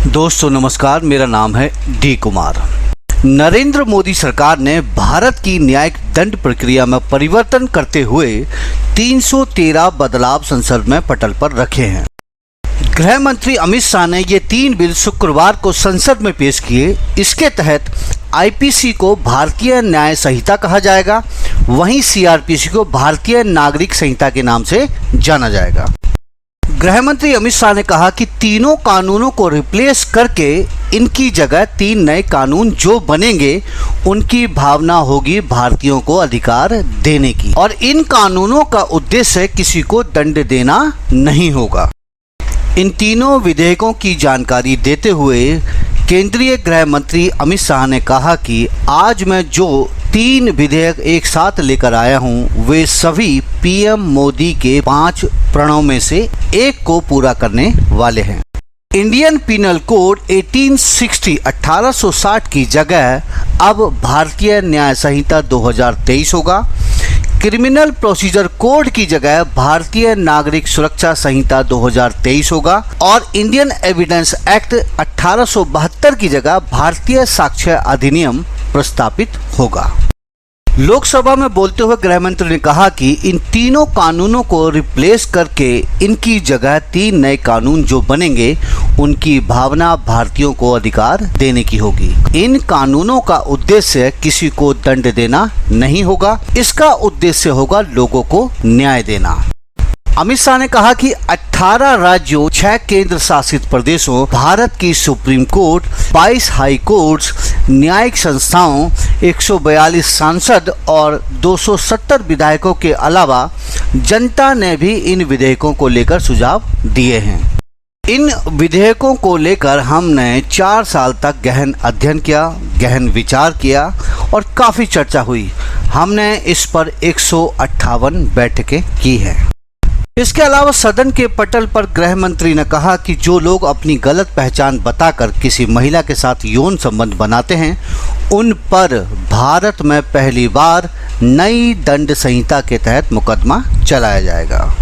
दोस्तों नमस्कार, मेरा नाम है डी कुमार। नरेंद्र मोदी सरकार ने भारत की न्यायिक दंड प्रक्रिया में परिवर्तन करते हुए 313 बदलाव संसद में पटल पर रखे हैं। गृह मंत्री अमित शाह ने ये 3 बिल शुक्रवार को संसद में पेश किए। इसके तहत आईपीसी को भारतीय न्याय संहिता कहा जाएगा, वहीं सीआरपीसी को भारतीय नागरिक संहिता के नाम से जाना जाएगा। गृह मंत्री अमित शाह ने कहा कि तीनों कानूनों को रिप्लेस करके इनकी जगह 3 नए कानून जो बनेंगे उनकी भावना होगी भारतीयों को अधिकार देने की, और इन कानूनों का उद्देश्य किसी को दंड देना नहीं होगा। इन तीनों विधेयकों की जानकारी देते हुए केंद्रीय गृह मंत्री अमित शाह ने कहा कि आज मैं जो 3 विधेयक एक साथ लेकर आया हूं, वे सभी पीएम मोदी के 5 प्रणों में से एक को पूरा करने वाले हैं। इंडियन पिनल कोड 1860 की जगह अब भारतीय न्याय संहिता 2023 होगा। क्रिमिनल प्रोसीजर कोड की जगह भारतीय नागरिक सुरक्षा संहिता 2023 होगा और इंडियन एविडेंस एक्ट 1872 की जगह भारतीय साक्ष्य अधिनियम प्रस्तावित होगा। लोकसभा में बोलते हुए गृह मंत्री ने कहा कि इन तीनों कानूनों को रिप्लेस करके इनकी जगह 3 नए कानून जो बनेंगे उनकी भावना भारतीयों को अधिकार देने की होगी। इन कानूनों का उद्देश्य किसी को दंड देना नहीं होगा, इसका उद्देश्य होगा लोगों को न्याय देना। अमित शाह ने कहा कि 18 राज्यों, 6 केंद्र शासित प्रदेशों, भारत की सुप्रीम कोर्ट, 22 हाई कोर्ट्स, न्यायिक संस्थाओं, 142 सांसद और 270 विधायकों के अलावा जनता ने भी इन विधेयकों को लेकर सुझाव दिए हैं। इन विधेयकों को लेकर हमने 4 साल तक गहन अध्ययन किया, गहन विचार किया और काफ़ी चर्चा हुई। हमने इस पर 158 बैठकें की हैं। इसके अलावा सदन के पटल पर गृह मंत्री ने कहा कि जो लोग अपनी गलत पहचान बताकर किसी महिला के साथ यौन संबंध बनाते हैं, उन पर भारत में पहली बार नई दंड संहिता के तहत मुकदमा चलाया जाएगा।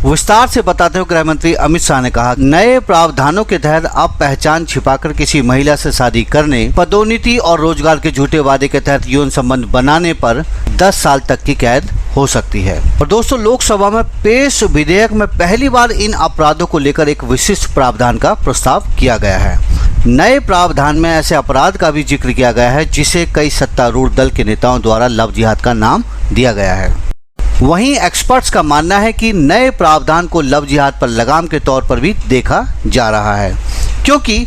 विस्तार से बताते हुए गृह मंत्री अमित शाह ने कहा, नए प्रावधानों के तहत अब पहचान छिपाकर किसी महिला से शादी करने, पदोन्नति और रोजगार के झूठे वादे के तहत यौन संबंध बनाने पर 10 साल तक की कैद हो सकती है। और दोस्तों, लोकसभा में पेश विधेयक में पहली बार इन अपराधों को लेकर एक विशिष्ट प्रावधान का प्रस्ताव किया गया है। नए प्रावधान में ऐसे अपराध का भी जिक्र किया गया है जिसे कई सत्तारूढ़ दल के नेताओं द्वारा लव जिहाद का नाम दिया गया है। वहीं एक्सपर्ट्स का मानना है कि नए प्रावधान को लव जिहाद पर लगाम के तौर पर भी देखा जा रहा है, क्योंकि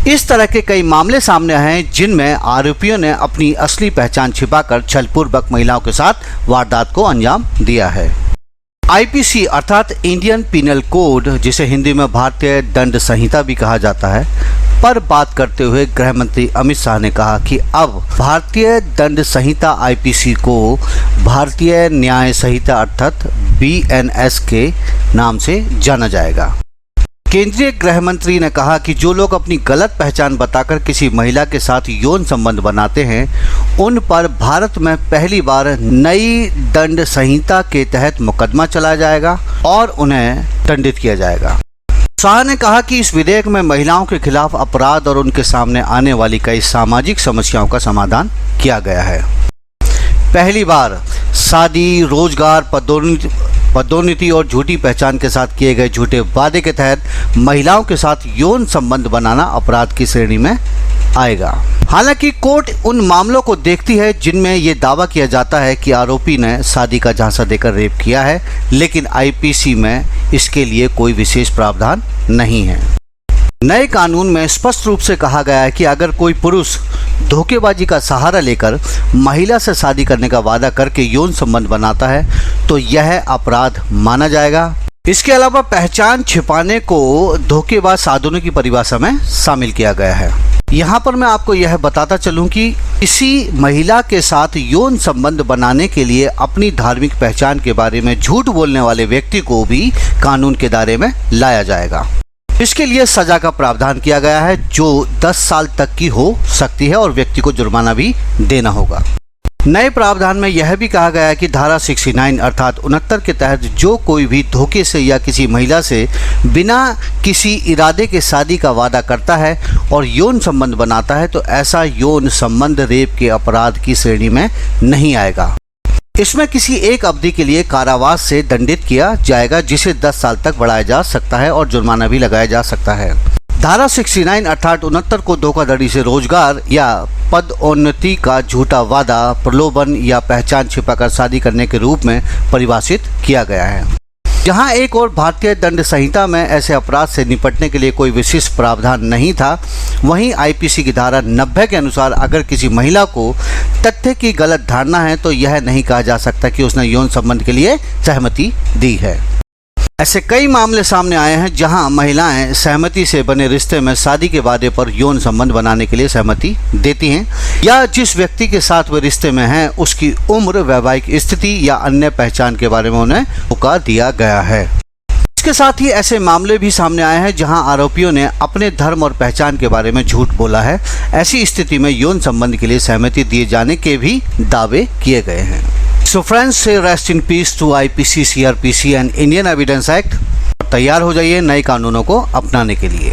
इस तरह के कई मामले सामने आए हैं जिनमें आरोपियों ने अपनी असली पहचान छिपाकर छलपूर्वक महिलाओं के साथ वारदात को अंजाम दिया है। आईपीसी अर्थात इंडियन पिनल कोड, जिसे हिंदी में भारतीय दंड संहिता भी कहा जाता है, पर बात करते हुए गृह मंत्री अमित शाह ने कहा कि अब भारतीय दंड संहिता आईपीसी को भारतीय न्याय संहिता अर्थात बीएनएस के नाम से जाना जाएगा। केंद्रीय गृह मंत्री ने कहा कि जो लोग अपनी गलत पहचान बताकर किसी महिला के साथ यौन संबंध बनाते हैं, उन पर भारत में पहली बार नई दंड संहिता के तहत मुकदमा चलाया जाएगा और उन्हें दंडित किया जाएगा। शाह ने कहा कि इस विधेयक में महिलाओं के खिलाफ अपराध और उनके सामने आने वाली कई सामाजिक समस्याओं का समाधान किया गया है। पहली बार शादी, रोजगार, पदोन्नति और झूठी पहचान के साथ किए गए झूठे वादे के तहत महिलाओं के साथ यौन संबंध बनाना अपराध की श्रेणी में आएगा। हालांकि कोर्ट उन मामलों को देखती है जिनमें ये दावा किया जाता है कि आरोपी ने शादी का झांसा देकर रेप किया है, लेकिन आईपीसी में इसके लिए कोई विशेष प्रावधान नहीं है। नए कानून में स्पष्ट रूप से कहा गया है कि अगर कोई पुरुष धोखेबाजी का सहारा लेकर महिला से शादी करने का वादा करके यौन संबंध बनाता है तो यह अपराध माना जाएगा। इसके अलावा पहचान छिपाने को धोखेबाज साधनों की परिभाषा में शामिल किया गया है। यहाँ पर मैं आपको यह बताता चलूं कि किसी महिला के साथ यौन संबंध बनाने के लिए अपनी धार्मिक पहचान के बारे में झूठ बोलने वाले व्यक्ति को भी कानून के दायरे में लाया जाएगा। इसके लिए सजा का प्रावधान किया गया है जो 10 साल तक की हो सकती है और व्यक्ति को जुर्माना भी देना होगा। नए प्रावधान में यह भी कहा गया है कि धारा 69 अर्थात 69 के तहत जो कोई भी धोखे से या किसी महिला से बिना किसी इरादे के शादी का वादा करता है और यौन संबंध बनाता है तो ऐसा यौन संबंध रेप के अपराध की श्रेणी में नहीं आएगा। इसमें किसी एक अवधि के लिए कारावास से दंडित किया जाएगा, जिसे 10 साल तक बढ़ाया जा सकता है और जुर्माना भी लगाया जा सकता है। धारा 69 अर्थात 69 को धोखाधड़ी से रोजगार या पदोन्नति का झूठा वादा, प्रलोभन या पहचान छिपाकर शादी करने के रूप में परिभाषित किया गया है। जहां एक और भारतीय दंड संहिता में ऐसे अपराध से निपटने के लिए कोई विशिष्ट प्रावधान नहीं था, वहीं आईपीसी की धारा 90 के अनुसार अगर किसी महिला को तथ्य की गलत धारणा है तो यह नहीं कहा जा सकता कि उसने यौन संबंध के लिए सहमति दी है। ऐसे कई मामले सामने आए हैं जहां महिलाएं सहमति से बने रिश्ते में शादी के वादे पर यौन संबंध बनाने के लिए सहमति देती हैं, या जिस व्यक्ति के साथ वे रिश्ते में हैं उसकी उम्र, वैवाहिक स्थिति या अन्य पहचान के बारे में उन्हें धोखा दिया गया है। इसके साथ ही ऐसे मामले भी सामने आए हैं जहां आरोपियों ने अपने धर्म और पहचान के बारे में झूठ बोला है। ऐसी स्थिति में यौन संबंध के लिए सहमति दिए जाने के भी दावे किए गए हैं। So friends, say rest in peace to IPC, CrPC and Indian Evidence Act. तैयार हो जाइए नए कानूनों को अपनाने के लिए।